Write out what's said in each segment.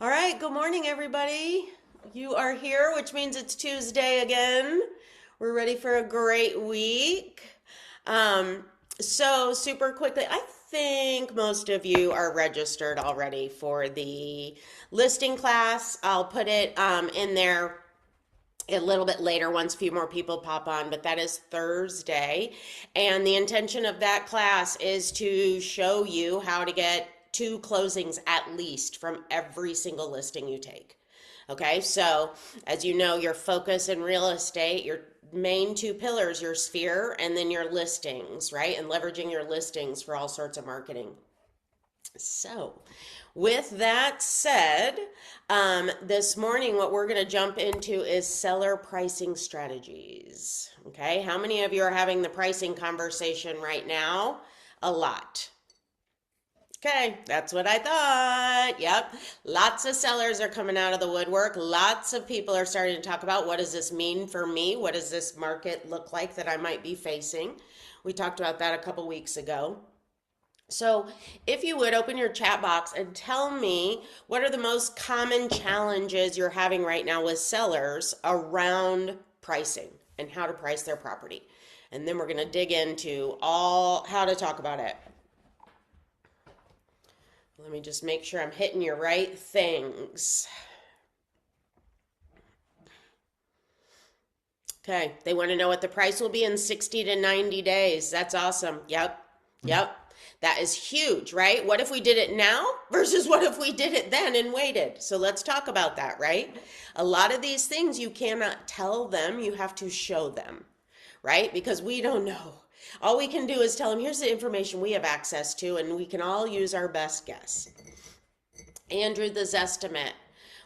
All right, good morning, everybody. You are here, which means it's Tuesday again. We're ready for a great week. Um, super quickly, I think most of you are registered already for the listing class. I'll put it in there a little bit later once a few more people pop on, but that is Thursday. And the intention of that class is to show you how to get two closings at least from every single listing you take. Okay, so as you know, your focus in real estate, your main two pillars, your sphere and then your listings, right? And leveraging your listings for all sorts of marketing. So, with that said, this morning what we're going to jump into is seller pricing strategies. Okay, how many of you are having the pricing conversation right now? A lot. Okay, that's what I thought. Yep. Lots of sellers are coming out of the woodwork. Lots of people are starting to talk about what does this mean for me? What does this market look like that I might be facing? We talked about that a couple weeks ago. So, if you would open your chat box and tell me what are the most common challenges you're having right now with sellers around pricing and how to price their property. And then we're going to dig into all how to talk about it. Let me just make sure I'm hitting your right things. Okay, they want to know what the price will be in 60 to 90 days. That's awesome. Yep. That is huge, right? What if we did it now versus what if we did it then and waited? So let's talk about that, right? A lot of these things you cannot tell them, you have to show them, right? Because we don't know. All we can do is tell them, here's the information we have access to, and we can all use our best guess. Andrew, the Zestimate.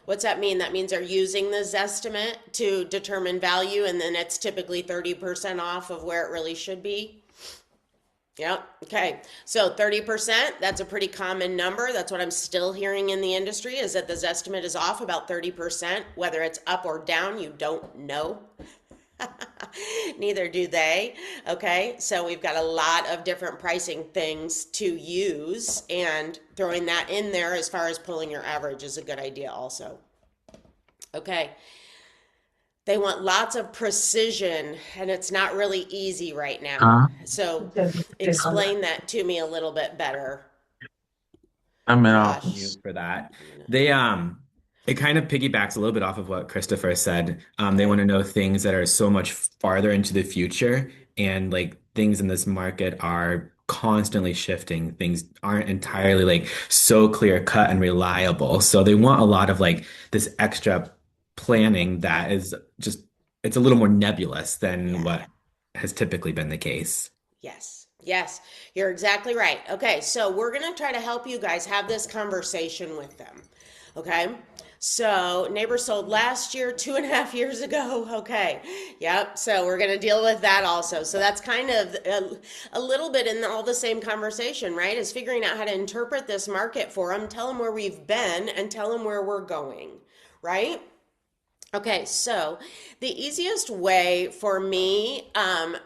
What's that mean? That means they're using the Zestimate to determine value, and then it's typically 30% off of where it really should be. Yep. Okay. So 30%, that's a pretty common number. That's what I'm still hearing in the industry is that the Zestimate is off about 30%. Whether it's up or down, you don't know. Neither do they. Okay. So we've got a lot of different pricing things to use, and throwing that in there as far as pulling your average is a good idea also. Okay. They want lots of precision, and it's not really easy right now. So explain that to me a little bit better, I'm in Josh. you for that. They it kind of piggybacks a little bit off of what Christopher said. They want Okay. to know things that are so much farther into the future, and like things in this market are constantly shifting. Things aren't entirely like so clear cut and reliable. So they want a lot of like this extra planning that is just it's a little more nebulous than Yeah. what has typically been the case. Yes. Yes. You're exactly right. Okay. So we're going to try to help you guys have this conversation with them. Okay. So neighbor sold last year, 2.5 years ago. Okay. Yep. So we're going to deal with that also. So that's kind of a little bit in all the same conversation, right? Is figuring out how to interpret this market for them, tell them where we've been, and tell them where we're going, right? Okay, so the easiest way for me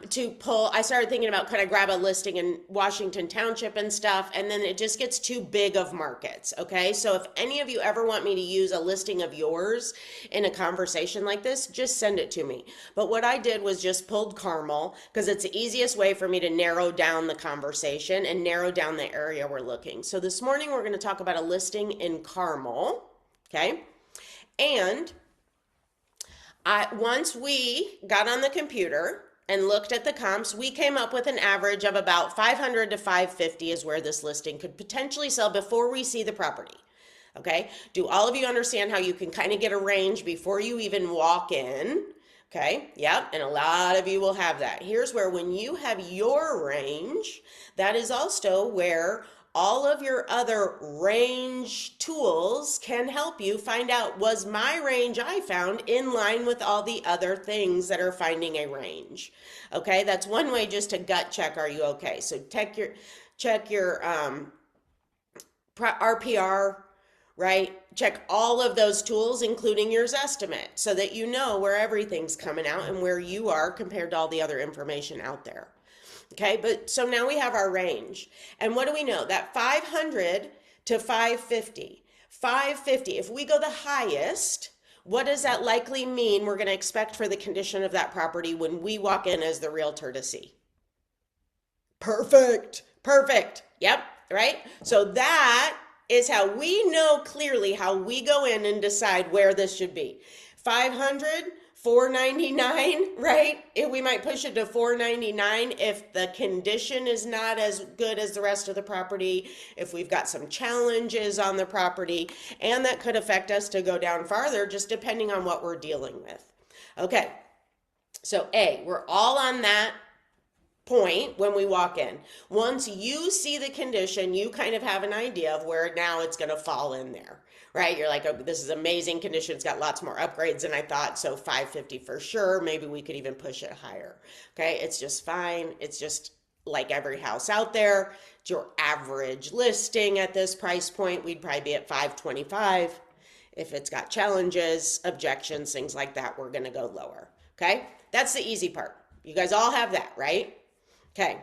to pull, I started thinking about could I grab a listing in Washington Township and stuff, and then it just gets too big of markets. Okay, so if any of you ever want me to use a listing of yours in a conversation like this, just send it to me. But what I did was just pulled Carmel because it's the easiest way for me to narrow down the conversation and narrow down the area we're looking. So this morning we're going to talk about a listing in Carmel. Okay, and once we got on the computer and looked at the comps, we came up with an average of about 500 to 550 is where this listing could potentially sell before we see the property. Okay. Do all of you understand how you can kind of get a range before you even walk in? Okay. Yep. And a lot of you will have that. Here's where when you have your range, that is also where all of your other range tools can help you find out, was my range I found in line with all the other things that are finding a range? Okay, that's one way just to gut check, are you okay? So check your RPR, right? Check all of those tools, including your Zestimate, so that you know where everything's coming out and where you are compared to all the other information out there. Okay, but so now we have our range. And what do we know? That 500 to 550. 550. If we go the highest, what does that likely mean we're going to expect for the condition of that property when we walk in as the realtor to see? Perfect. Perfect. Yep. Right. So that is how we know clearly how we go in and decide where this should be. 500, 499, right? We might push it to 499 if the condition is not as good as the rest of the property, if we've got some challenges on the property, and that could affect us to go down farther just depending on what we're dealing with. Okay. So A, we're all on that point when we walk in. Once you see the condition, you kind of have an idea of where now it's going to fall in there, right? You're like, oh, this is amazing condition. It's got lots more upgrades than I thought. So 550 for sure. Maybe we could even push it higher. Okay. It's just fine. It's just like every house out there. It's your average listing at this price point. We'd probably be at 525. If it's got challenges, objections, things like that, we're going to go lower. Okay. That's the easy part. You guys all have that, right? Okay,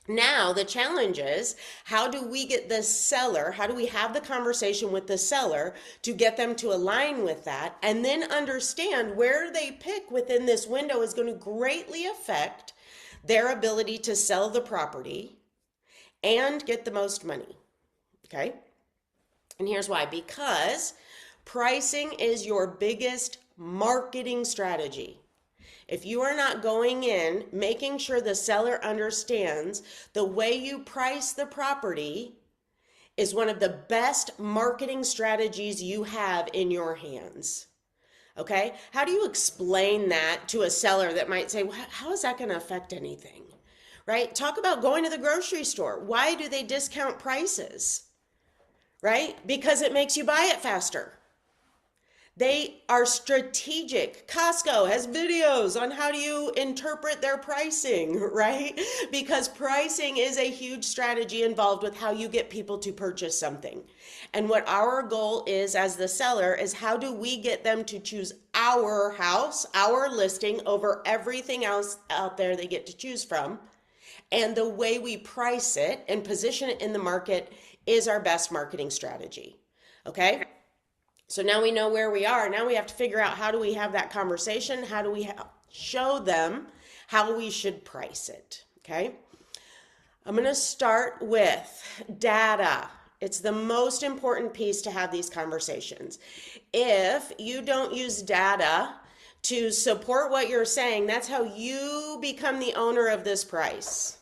now the challenge is, how do we get the seller, how do we have the conversation with the seller to get them to align with that, and then understand where they pick within this window is going to greatly affect their ability to sell the property and get the most money, okay? And here's why, because pricing is your biggest marketing strategy. If you are not going in, making sure the seller understands the way you price the property is one of the best marketing strategies you have in your hands. Okay? How do you explain that to a seller that might say, well, how is that going to affect anything? Right? Talk about going to the grocery store. Why do they discount prices? Right? Because it makes you buy it faster. They are strategic. Costco has videos on how do you interpret their pricing, right? Because pricing is a huge strategy involved with how you get people to purchase something. And what our goal is as the seller is, how do we get them to choose our house, our listing, over everything else out there they get to choose from? And the way we price it and position it in the market is our best marketing strategy. Okay? So now we know where we are. Now we have to figure out, how do we have that conversation? How do we show them how we should price it? Okay. I'm going to start with data. It's the most important piece to have these conversations. If you don't use data to support what you're saying, that's how you become the owner of this price,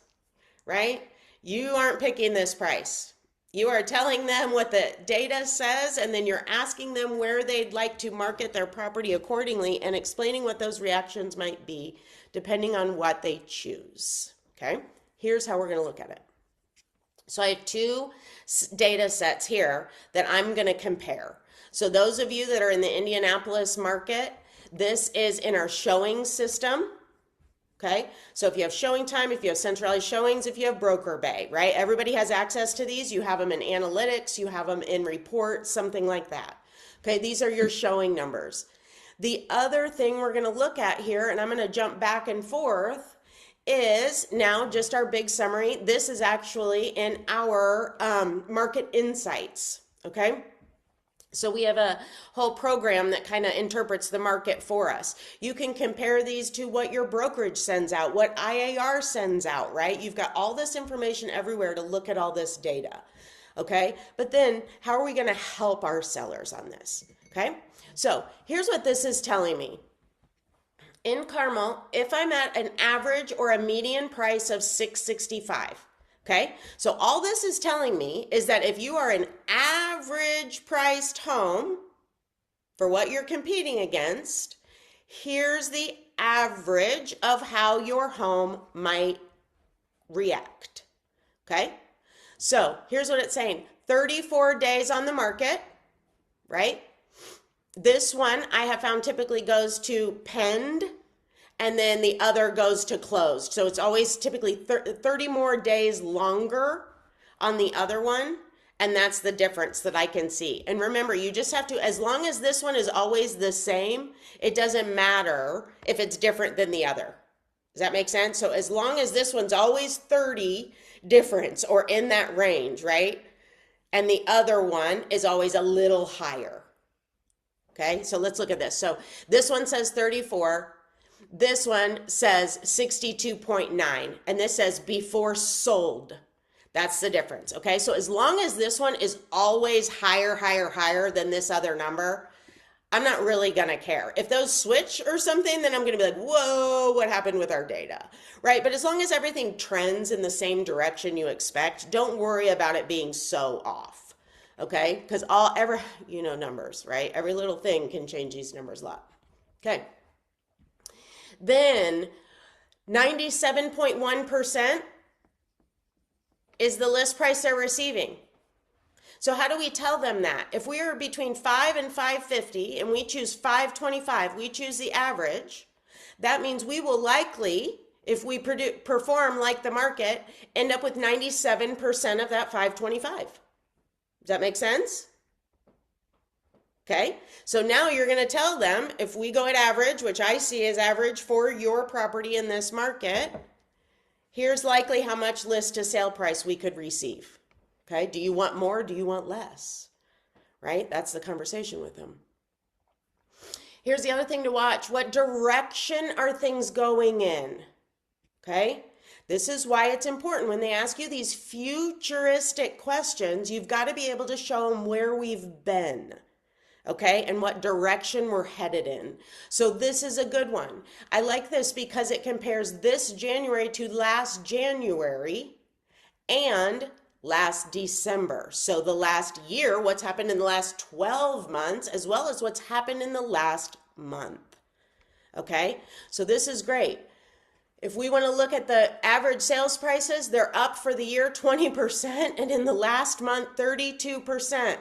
right? You aren't picking this price. You are telling them what the data says, and then you're asking them where they'd like to market their property accordingly and explaining what those reactions might be depending on what they choose. Okay, here's how we're going to look at it. So I have two data sets here that I'm going to compare. So those of you that are in the Indianapolis market, this is in our showing system. Okay, so if you have showing time, if you have centralized showings, if you have broker bay, right? Everybody has access to these. You have them in analytics, you have them in reports, something like that. Okay, these are your showing numbers. The other thing we're going to look at here, and I'm going to jump back and forth, is now just our big summary. This is actually in our market insights. Okay. So we have a whole program that kind of interprets the market for us. You can compare these to what your brokerage sends out, what IAR sends out, right? You've got all this information everywhere to look at all this data, okay? But then how are we going to help our sellers on this, okay? So here's what this is telling me. In Carmel, if I'm at an average or a median price of $665, okay, so all this is telling me is that if you are an average priced home for what you're competing against, here's the average of how your home might react. Okay, so here's what it's saying: 34 days on the market, right? This one I have found typically goes to penned, and then the other goes to closed. So it's always typically 30 more days longer on the other one. And that's the difference that I can see. And remember, you just have to, as long as this one is always the same, it doesn't matter if it's different than the other. Does that make sense? So as long as this one's always 30 difference or in that range, right? and the other one is always a little higher. Okay, so let's look at this. So this one says 34. This one says 62.9, and this says before sold. That's the difference. Okay, so as long as this one is always higher than this other number, I'm not really going to care. If those switch or something, then I'm going to be like, whoa, what happened with our data, right? But as long as everything trends in the same direction you expect, don't worry about it being so off, okay? Because numbers, right? Every little thing can change these numbers a lot. Okay. Then 97.1% is the list price they're receiving. So how do we tell them that? If we are between 5 and 550 and we choose 525, we choose the average, that means we will likely, if we perform like the market, end up with 97% of that 525. Does that make sense? Okay, so now you're going to tell them, if we go at average, which I see as average for your property in this market, here's likely how much list to sale price we could receive. Okay, do you want more? Do you want less? Right? That's the conversation with them. Here's the other thing to watch. What direction are things going in? Okay, this is why it's important when they ask you these futuristic questions, you've got to be able to show them where we've been. Okay, and what direction we're headed in. So this is a good one. I like this because it compares this January to last January and last December. So the last year, what's happened in the last 12 months, as well as what's happened in the last month. Okay, so this is great. If we want to look at the average sales prices, they're up for the year 20%, and in the last month, 32%.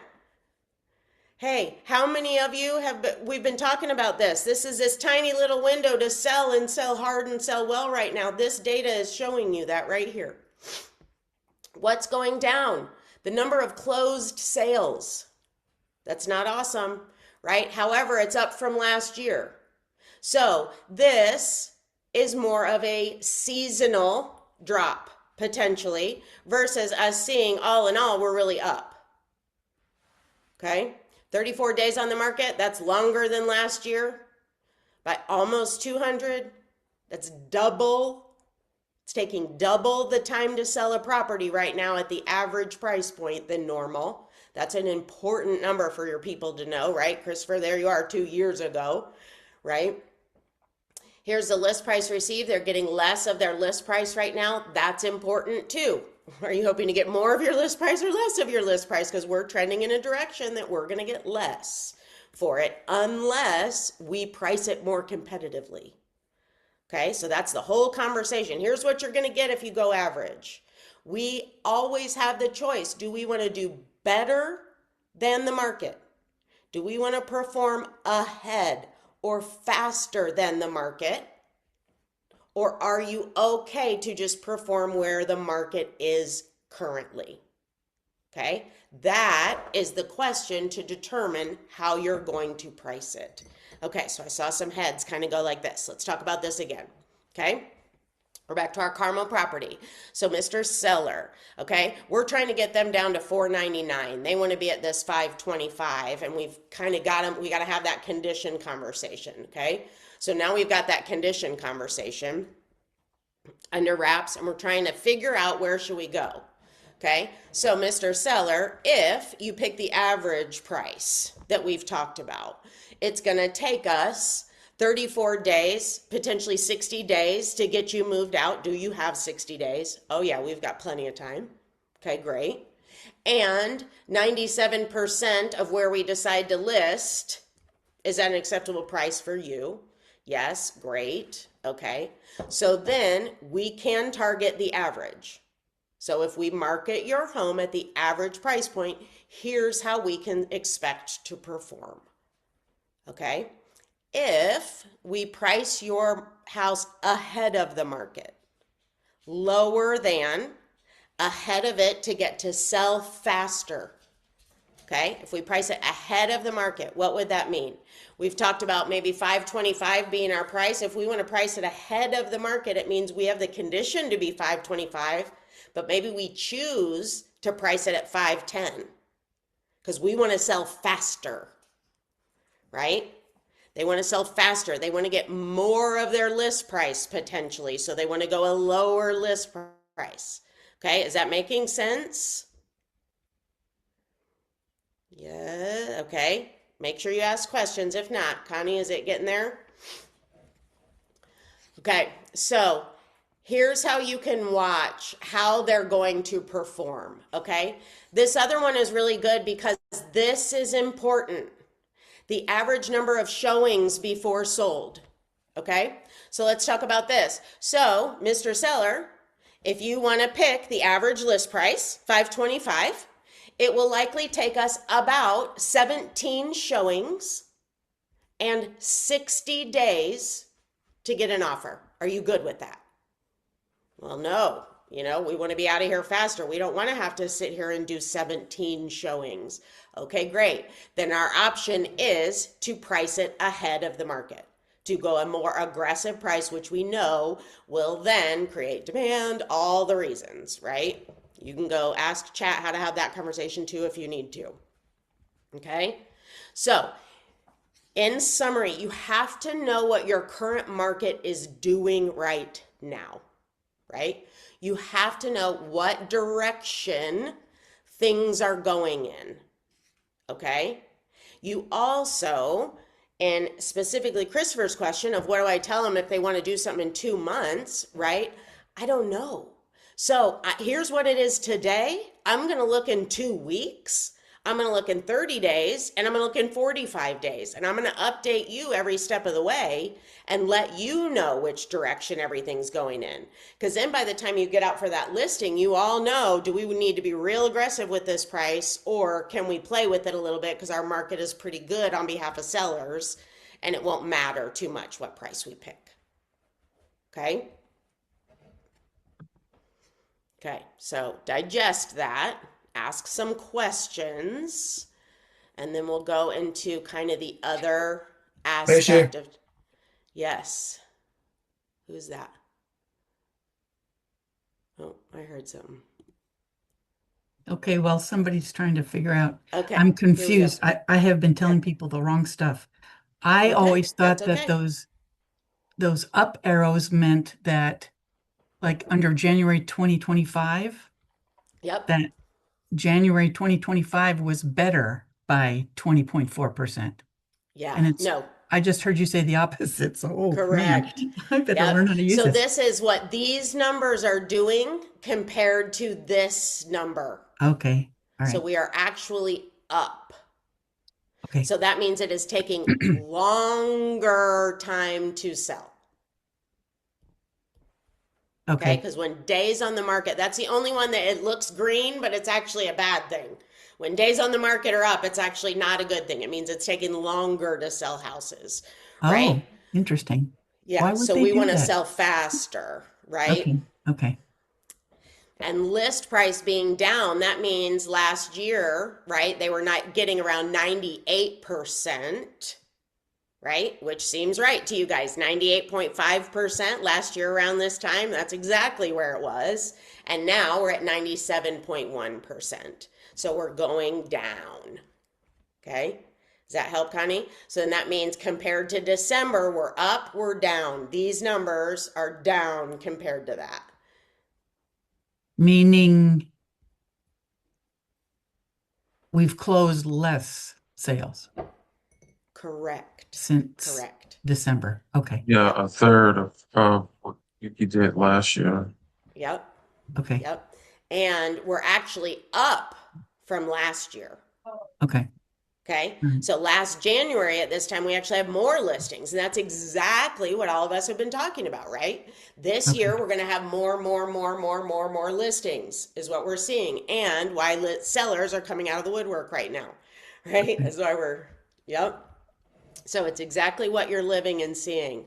Hey, how many of you we've been talking about this. This is this tiny little window to sell and sell hard and sell well right now. This data is showing you that right here. What's going down? The number of closed sales. That's not awesome, right? However, it's up from last year. So this is more of a seasonal drop, potentially, versus us seeing all in all, we're really up. Okay? 34 days on the market, that's longer than last year by almost 200. That's double. It's taking double the time to sell a property right now at the average price point than normal. That's an important number for your people to know, right? Christopher, there you are 2 years ago, right? Here's the list price received. They're getting less of their list price right now. That's important too. Are you hoping to get more of your list price or less of your list price? Because we're trending in a direction that we're going to get less for it unless we price it more competitively. Okay, so that's the whole conversation. Here's what you're going to get if you go average. We always have the choice. Do we want to do better than the market? Do we want to perform ahead or faster than the market? Or are you okay to just perform where the market is currently? Okay, that is the question to determine how you're going to price it. Okay, so I saw some heads kind of go like this. Let's talk about this again. Okay, we're back to our Carmel property. So Mr. Seller, okay, we're trying to get them down to $499. They want to be at this $525, and we've kind of got them. We got to have that condition conversation. Okay, so now we've got that condition conversation under wraps, and we're trying to figure out where should we go. Okay, so Mr. Seller, if you pick the average price that we've talked about, it's going to take us 34 days, potentially 60 days to get you moved out. Do you have 60 days? Oh yeah, we've got plenty of time. Okay, great. And 97% of where we decide to list is at an acceptable price for you. Yes, great. Okay, so then we can target the average. So if we market your home at the average price point, here's how we can expect to perform. Okay, if we price your house ahead of the market, lower than, ahead of it to get to sell faster. Okay, if we price it ahead of the market, what would that mean? We've talked about maybe $525 being our price. If we want to price it ahead of the market, it means we have the condition to be $525, but maybe we choose to price it at $510. because we want to sell faster, right? They want to sell faster. They want to get more of their list price potentially. So they want to go a lower list price. Okay, is that making sense? Yeah, okay. Make sure you ask questions. If not, Connie, is it getting there? Okay, so here's how you can watch how they're going to perform. Okay, this other one is really good because this is important. The average number of showings before sold. Okay, so let's talk about this. So, Mr. Seller, if you want to pick the average list price, $525, it will likely take us about 17 showings and 60 days to get an offer. Are you good with that? Well, no. We want to be out of here faster. We don't want to have to sit here and do 17 showings. Okay, great. Then our option is to price it ahead of the market, to go a more aggressive price, which we know will then create demand, all the reasons, right? You can go ask chat how to have that conversation too if you need to. Okay? So, in summary, you have to know what your current market is doing right now, right? You have to know what direction things are going in, okay? You also, and specifically Christopher's question of what do I tell them if they want to do something in 2 months, right? I don't know. So here's what it is today. I'm going to look in 2 weeks. I'm going to look in 30 days, and I'm going to look in 45 days. And I'm going to update you every step of the way and let you know which direction everything's going in. Because then by the time you get out for that listing, you all know, do we need to be real aggressive with this price, or can we play with it a little bit because our market is pretty good on behalf of sellers and it won't matter too much what price we pick. Okay? Okay, so digest that. Ask some questions, and then we'll go into kind of the other aspect of, yes. Who's that? Oh, I heard something. Okay, well, somebody's trying to figure out. Okay, I'm here we go. confused. I have been telling people the wrong stuff. I Okay, always thought that's that okay. those up arrows meant that like under January 2025, Yep, that January 2025 was better by 20.4%. yeah, And no, I just heard you say the opposite. So, oh man, correct. I better Yep. learn how to use So this. this is what these numbers are doing compared to this number. Okay, all So right. we are actually up. Okay, So that means it is taking longer time to sell. Okay, okay, because when days on the market, that's the only one that it looks green, but it's actually a bad thing. When days on the market are up, it's actually not a good thing. It means it's taking longer to sell houses, right? oh, interesting. Yeah, Why would so they we do want to that? sell faster, right? Okay, okay, And list price being down, that means last year, right, they were not getting around 98%, right? Which seems right to you guys. 98.5% last year around this time. That's exactly where it was. And now we're at 97.1%. So we're going down. Okay? Does that help, Connie? So then that means compared to December, we're up, we're down. These numbers are down compared to that. meaning we've closed less sales Correct. since Correct. December. Okay, Yeah, a third of what you did last year. Yep. okay, Yep. And we're actually up from last year. okay. Okay. All right. So last January at this time, we actually have more listings. And that's exactly what all of us have been talking about, right? This Okay. year, we're going to have more listings, is what we're seeing. And why sellers are coming out of the woodwork right now, right? Okay. That's why yep. So it's exactly what you're living and seeing.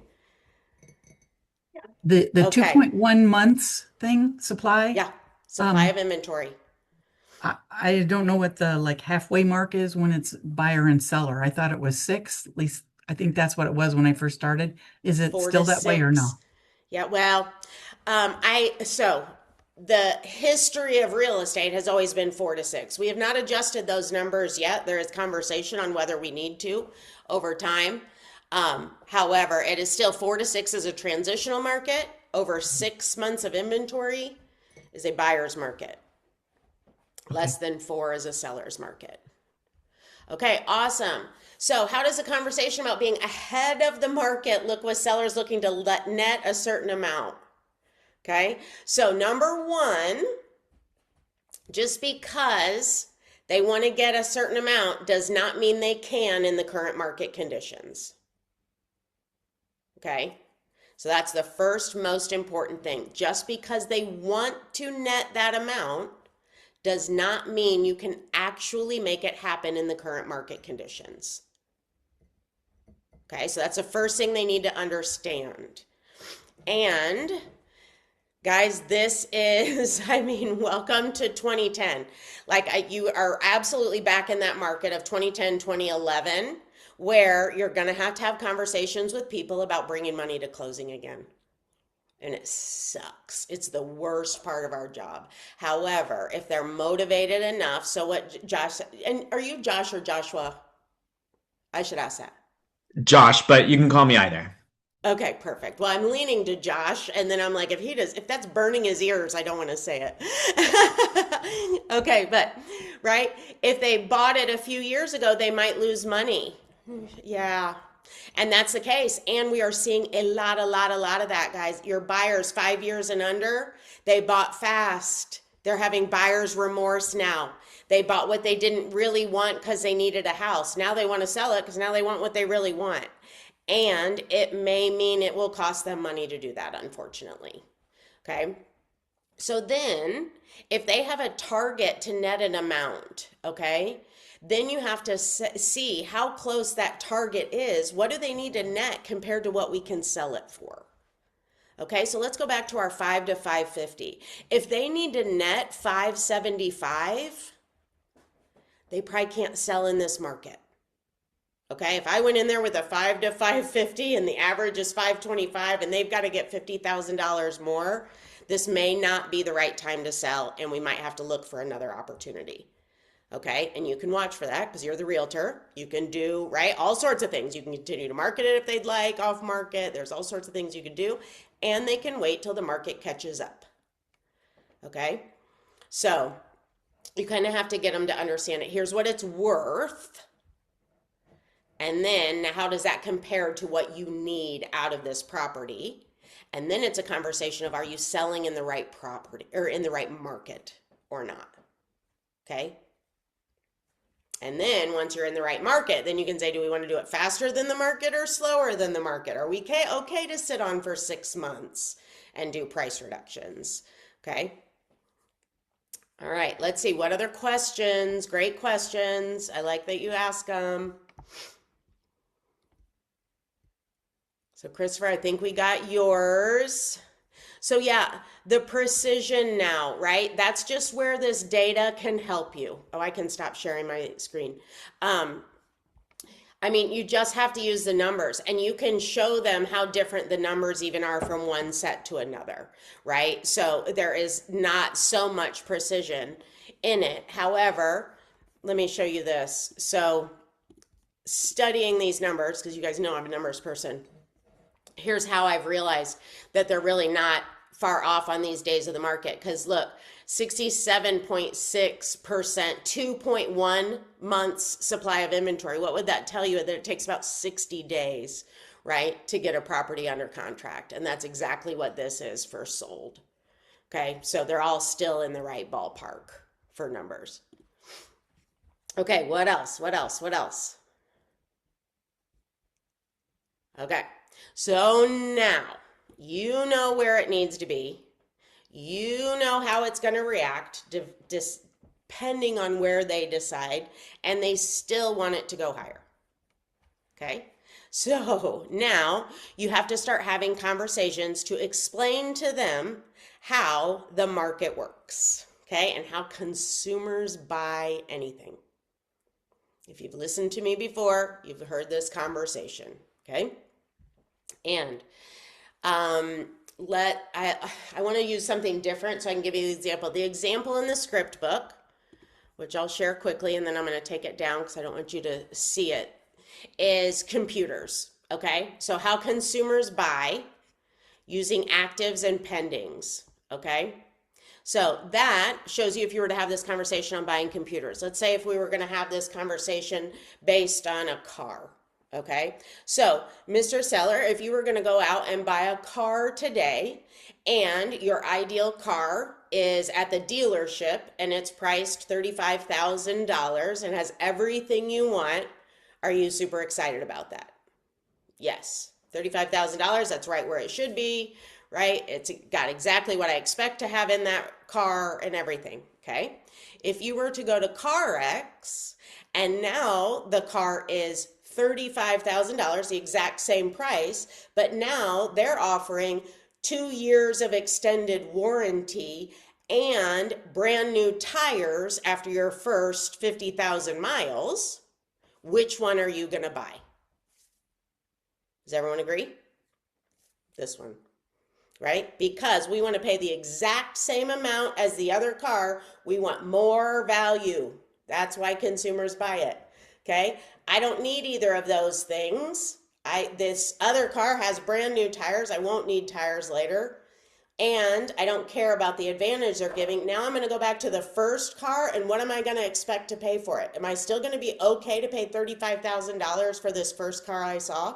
The Okay. 2.1 months thing, supply, Yeah. Supply of inventory. I don't know what the like halfway mark is when it's buyer and seller. I thought it was 6, at least I think that's what it was when I first started. Is it 4 still to that way or 6. no? Yeah, well, so the history of real estate has always been 4 to 6. We have not adjusted those numbers yet. There is conversation on whether we need to over time. However, it is still 4 to 6 is a transitional market. Over 6 months of inventory is a buyer's market. Less than 4 is a seller's market. Okay, awesome. So how does the conversation about being ahead of the market look with sellers looking to net a certain amount? Okay, so number one, just because they want to get a certain amount does not mean they can in the current market conditions. Okay, so that's the first most important thing. Just because they want to net that amount does not mean you can actually make it happen in the current market conditions. Okay, so that's the first thing they need to understand. And guys, this is, welcome to 2010. You are absolutely back in that market of 2010, 2011, where you're going to have conversations with people about bringing money to closing again. And it sucks. It's the worst part of our job. However, if they're motivated enough, so what Josh, and are you Josh or Joshua? I should ask that. Josh, but you can call me either. Okay, perfect. Well, I'm leaning to Josh, and then I'm like, if that's burning his ears, I don't want to say it. Okay, but, right? If they bought it a few years ago, they might lose money. Yeah. And that's the case. And we are seeing a lot of that, guys. Your buyers 5 years and under, they bought fast. They're having buyer's remorse now. They bought what they didn't really want because they needed a house. Now they want to sell it because now they want what they really want. And it may mean it will cost them money to do that, unfortunately. Okay. So then if they have a target to net an amount, okay, then you have to see how close that target is. What do they need to net compared to what we can sell it for? Okay, so let's go back to our 5 to 550. If they need to net 575, they probably can't sell in this market. Okay, if I went in there with a 5 to 550 and the average is 525 and they've got to get $50,000 more, this may not be the right time to sell and we might have to look for another opportunity. Okay, and you can watch for that because you're the realtor. You can do, right, all sorts of things. You can continue to market it if they'd like, off market. There's all sorts of things you can do. And they can wait till the market catches up. Okay, so you kind of have to get them to understand it. Here's what it's worth. And then how does that compare to what you need out of this property? And then it's a conversation of, are you selling in the right property or in the right market or not? Okay. And then once you're in the right market, then you can say, do we want to do it faster than the market or slower than the market? Are we okay to sit on for 6 months and do price reductions? Okay. All right. Let's see. What other questions? Great questions. I like that you ask them. So Christopher, I think we got yours. So yeah, the precision now, right? That's just where this data can help you. Oh, I can stop sharing my screen. You just have to use the numbers and you can show them how different the numbers even are from one set to another, right? So there is not so much precision in it. However, let me show you this. So studying these numbers, because you guys know I'm a numbers person, here's how I've realized that they're really not far off on these days of the market. Because look, 67.6%, 2.1 months supply of inventory. What would that tell you? That it takes about 60 days, right, to get a property under contract. And that's exactly what this is for sold. Okay, so they're all still in the right ballpark for numbers. Okay, what else? Okay. So now you know where it needs to be. You know how it's going to react depending on where they decide, and they still want it to go higher. Okay? So now you have to start having conversations to explain to them how the market works, okay, and how consumers buy anything. If you've listened to me before, you've heard this conversation, okay? And I want to use something different so I can give you the example. The example in the script book, which I'll share quickly, and then I'm going to take it down because I don't want you to see it, is computers. Okay, so how consumers buy using actives and pendings. Okay, so that shows you if you were to have this conversation on buying computers. Let's say if we were going to have this conversation based on a car. Okay, so Mr. Seller, if you were going to go out and buy a car today and your ideal car is at the dealership and it's priced $35,000 and has everything you want, are you super excited about that? Yes, $35,000, that's right where it should be, right? It's got exactly what I expect to have in that car and everything, okay? If you were to go to CarX and now the car is $35,000, the exact same price, but now they're offering 2 years of extended warranty and brand new tires after your first 50,000 miles, which one are you going to buy? Does everyone agree? This one, right? Because we want to pay the exact same amount as the other car. We want more value. That's why consumers buy it. Okay? I don't need either of those things. This other car has brand new tires. I won't need tires later. And I don't care about the advantage they're giving. Now I'm going to go back to the first car, and what am I going to expect to pay for it? Am I still going to be okay to pay $35,000 for this first car I saw?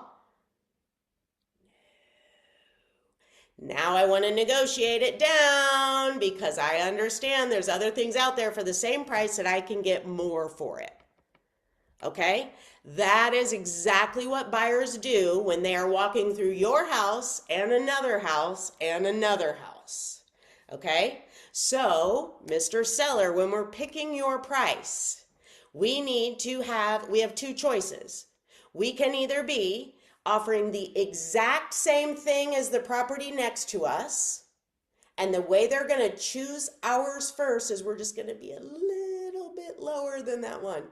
Now I want to negotiate it down because I understand there's other things out there for the same price that I can get more for it. Okay? That is exactly what buyers do when they are walking through your house and another house and another house. Okay? So, Mr. Seller, when we're picking your price, we have two choices. We can either be offering the exact same thing as the property next to us, and the way they're going to choose ours first is we're just going to be a little bit lower than that one.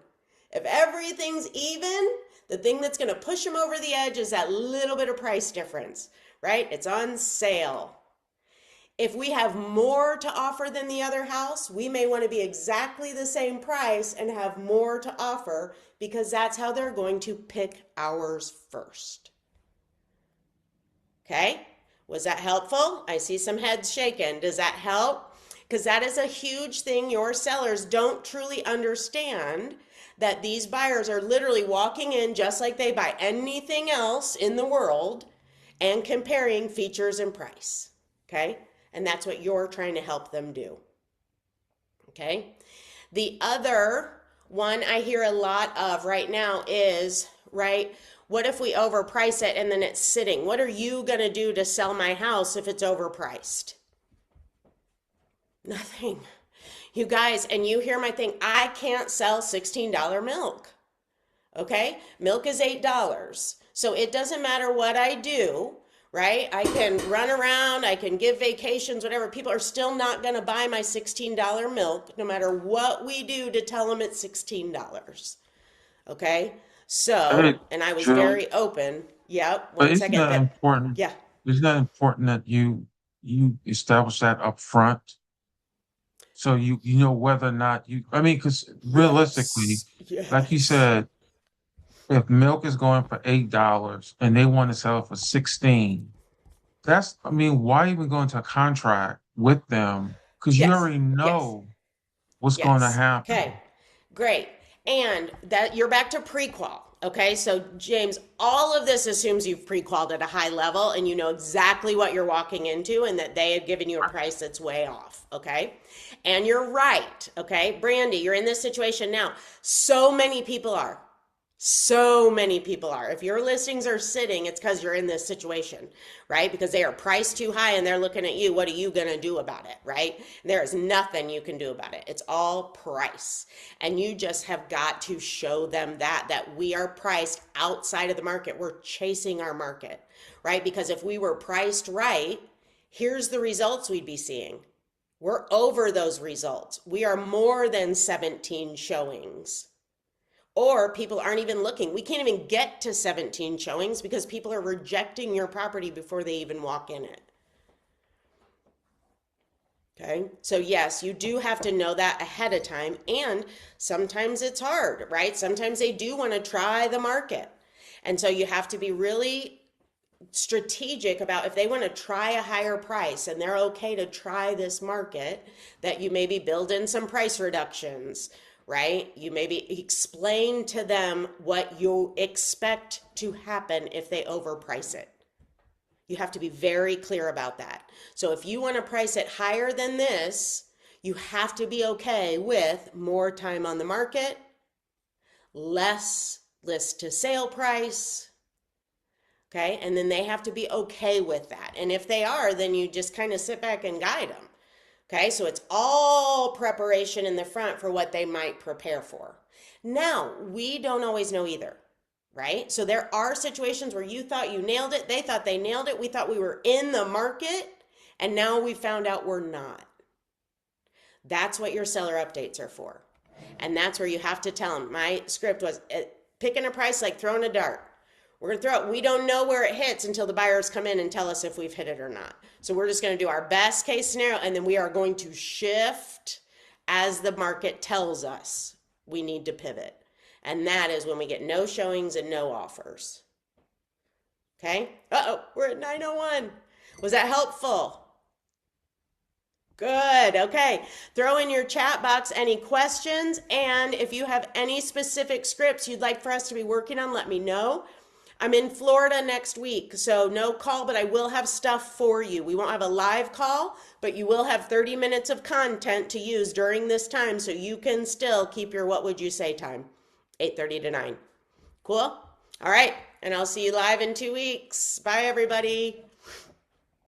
If everything's even, the thing that's going to push them over the edge is that little bit of price difference, right? It's on sale. If we have more to offer than the other house, we may want to be exactly the same price and have more to offer because that's how they're going to pick ours first. Okay? Was that helpful? I see some heads shaking. Does that help? Because that is a huge thing your sellers don't truly understand, that these buyers are literally walking in just like they buy anything else in the world and comparing features and price. Okay? And that's what you're trying to help them do. Okay? The other one I hear a lot of right now is, right, what if we overprice it and then it's sitting? What are you going to do to sell my house if it's overpriced? Nothing. You guys, and you hear my thing, I can't sell $16 milk. Okay? Milk is $8. So it doesn't matter what I do, right? I can run around, I can give vacations, whatever. People are still not going to buy my $16 milk no matter what we do to tell them it's $16. Okay? So, and I was Jill, very open. Yep. but One isn't second. that important? Yeah. Isn't that important that you establish that up front? So you know whether or not because realistically, Yes. like you said, if milk is going for $8 and they want to sell it for 16, why even go into a contract with them? Because you Yes. already Yes. know what's going to Yes. happen. Okay. Great. And that you're back to pre-qual. Okay. So James, all of this assumes you've pre-qualed at a high level and you know exactly what you're walking into and that they have given you a price that's way off. Okay. And you're right. Okay. Brandy, you're in this situation now. So many people are. So many people are. If your listings are sitting, it's because you're in this situation, right? Because they are priced too high and they're looking at you. What are you going to do about it, right? There is nothing you can do about it. It's all price. And you just have got to show them that we are priced outside of the market. We're chasing our market, right? Because if we were priced right, here's the results we'd be seeing. We're over those results. We are more than 17 showings. Or people aren't even looking. We can't even get to 17 showings because people are rejecting your property before they even walk in it. Okay, so yes, you do have to know that ahead of time, and sometimes it's hard, right? Sometimes they do want to try the market. And so you have to be really strategic about if they want to try a higher price and they're okay to try this market, that you maybe build in some price reductions, right? You maybe explain to them what you expect to happen if they overprice it. You have to be very clear about that. So if you want to price it higher than this, you have to be okay with more time on the market, less list to sale price. Okay, and then they have to be okay with that. And if they are, then you just kind of sit back and guide them. Okay, so it's all preparation in the front for what they might prepare for. Now, we don't always know either, right? So there are situations where you thought you nailed it, they thought they nailed it, we thought we were in the market, and now we found out we're not. That's what your seller updates are for. And that's where you have to tell them. My script was picking a price like throwing a dart. We're going to throw it. We don't know where it hits until the buyers come in and tell us if we've hit it or not. So we're just going to do our best case scenario, and then we are going to shift as the market tells us we need to pivot. And that is when we get no showings and no offers. Okay? Uh-oh, we're at 9:01. Was that helpful? Good. Okay. Throw in your chat box any questions. And if you have any specific scripts you'd like for us to be working on, let me know. I'm in Florida next week, so no call, but I will have stuff for you. We won't have a live call, but you will have 30 minutes of content to use during this time so you can still keep your what would you say time, 8:30 to 9. Cool? All right, and I'll see you live in 2 weeks. Bye, everybody.